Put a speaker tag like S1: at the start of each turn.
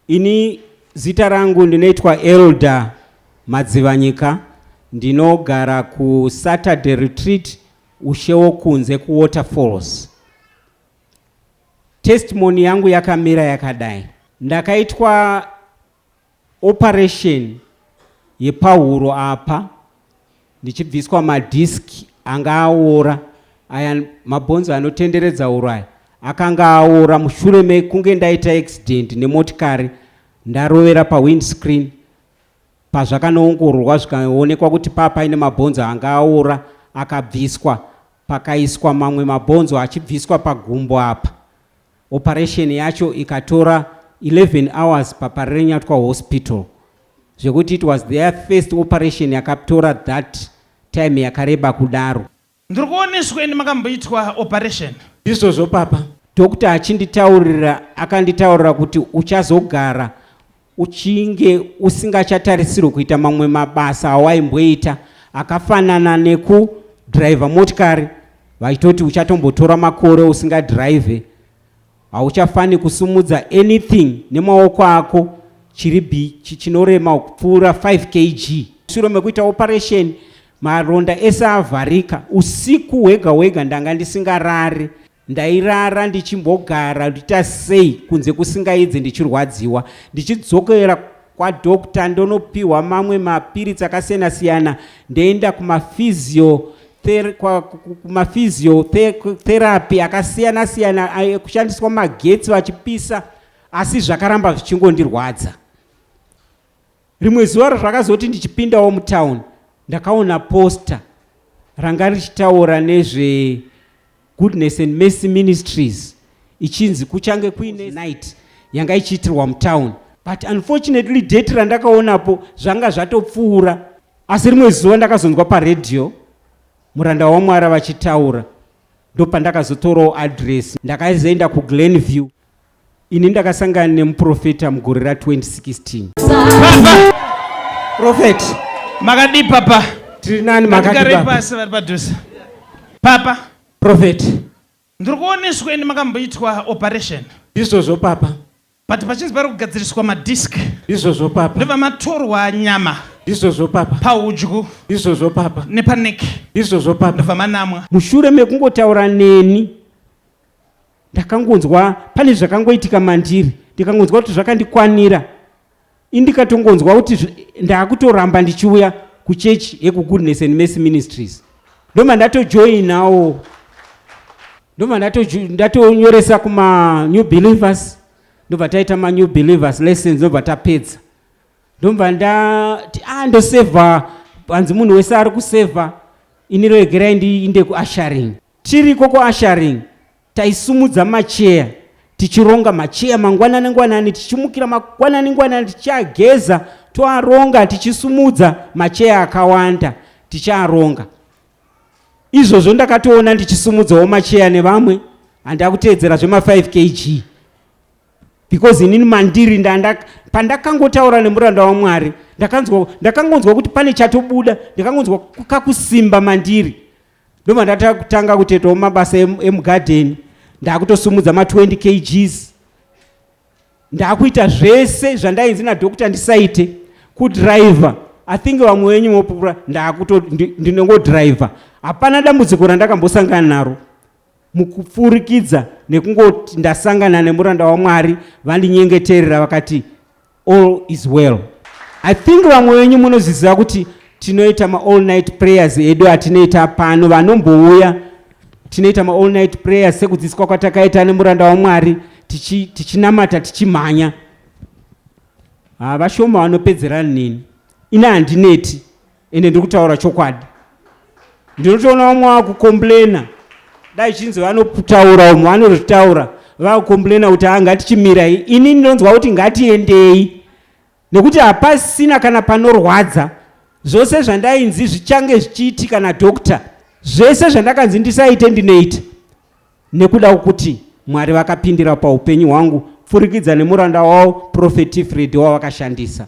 S1: Ini zita rangu ndinoitwa Elder Madzivanyika, ndinogara ku Saturday Retreat Ushewo kunze ku Waterfalls. Testimony yangu yakamira yakadai. Ndakaitwa operation yepahuro apa, ndichibviswa madiski anga aora, aya mabhonzo anotenderedza uraya akanga aora mushure mekunge ndaita accident nemotikari, ndarovera pawindscreen. Pazvakanoongororwa zvikaonekwa kuti papa ine mabhonzo anga aora, akabviswa, pakaiswa mamwe mabhonzo achibviswa pagumbo apa. Operation yacho ikatora 11 hours paparenyatwa hospital. Zvekuti it was their first operation yakatora that time yakareba kudaro.
S2: Ndikuoneswa ine makamboitwa operation.
S1: Izvozvo papa. Doctor achinditaurira akanditaurira kuti uchazogara uchinge usingachatarisirwi kuita mamwe mabasa awaimboita akafanana neku driver motikari, vaitoti uchatombotora makore usingadrive, hauchafani kusumudza anything nemaoko ako chinorema kupfuura 5 kg. Shure mekuita operation maronda ese avharika. Usiku hwega ndanga ndisingarari, ndairara ndichimbogara ndita sei kunze kusingaidze ndichirwadziwa. Ndichidzokera kwa doctor ndonopiwa mamwe mapiritsi akasiyana siyana, ndoenda kumaphysiotherapy akasiyana siyana kushandiswa magetsi vachipisa, asi zvakaramba zvichingondirwadza. Rimwe zuva zvakazoti ndichipindawo mutown, ndakaona poster ranga richitaura nezve Goodness and Mercy Ministries, ichinzi kuchange kuine night yanga ichiitirwa mutown. But unfortunately date randakaonapo zvanga zvatopfuura. Asi rimwe zuva ndakazonzwa paredio muranda waMwari vachitaura, ndopandakazotorawo address. Ndakazoenda kuGlenview. Ini ndakasangana nemuprofeta mugore ra2016.
S2: Papa
S1: Prophet
S2: makadi papa
S1: tiri nani makadi
S2: papa papa
S1: Prophet
S2: ndikuoneswa ine makamboitwa operation.
S1: Izvozvo papa.
S2: But pachinzi pari kugadziriswa madisk.
S1: Izvozvo papa.
S2: Ndobva matorwa nyama.
S1: Izvozvo papa.
S2: Pahudyu.
S1: Izvozvo papa.
S2: Nepanek.
S1: Izvozvo papa.
S2: Ndobva manamwa.
S1: Mushure mekungotaura neni, ndakangonzwa pane zvakangoitika mandiri, ndikangonzwa kuti zvakandikwanira. Indikatongonzwa kuti ndakutoramba ndichiuya kuchechi yeku Goodness and Mercy Ministries. Ndoma ndatojoinawo. Ndoma ndatonyoresa kuma New Believers. Ndobva taita ma New Believers lessons, ndobva tapedza. Ndobva ndoseva, panzi munhu wese ari kuseva, ini regerai ndiinde kuasharing. Tiriko kuasharing, taisumudza macheya, tichironga macheya mangwanani, tichimukira mangwanani, tichiageza, toaronga, tichisumudza macheya akawanda, tichiaronga. Izvozvo ndakatoona ndichisumudzawo macheya nevamwe, handakuteedzera zvema 5 kg. Because inini mandiri pandakangotaura nemuranda waMwari, ndakangonzwa kuti pane chatobuda, ndakangonzwa kakusimba mandiri. Ndobva ndatanga kutoitawo mabasa emugadheni, ndakutosumudza ma 20 kgs. Ndakuita zvese zvandainzi nadhokota ndisaite. Kudriver, I think vamwe wenyu mopura ndinongodriver. Hapana dambudziko randakambosangana naro mukupfurikidza nekungoti ndasangana nemuranda waMwari vandinyengeterera vakati all is well. I think vamwe wenyu munozviziva kuti tinoita ma all night prayers edu atinoita pano, vanombouya tinoita ma all night prayers sekudzidziswa kwatakaita nemuranda waMwari, tichinamata tichimhanya. Vashoma vanopedzera nini. Ina handineti, ende ndikutaura chokwadi. Ndinotoona vamwe vakukomplaina. Dai chinzi vanotaura umwe vanozvitaura vakukomplaina kuti ngatichimirai. Ini ndinonzwa kuti ngatiendei, nekuti hapasina kana panorwadza. Zvose zvandainzi zvichange zvichiitika nadhokota, zvese zvandakanzi ndisaite ndinoita, nekuda kuti Mwari vakapindira paupenyu hwangu, pfurikidza nemuranda wavo Prophet T Freddy wavakashandisa.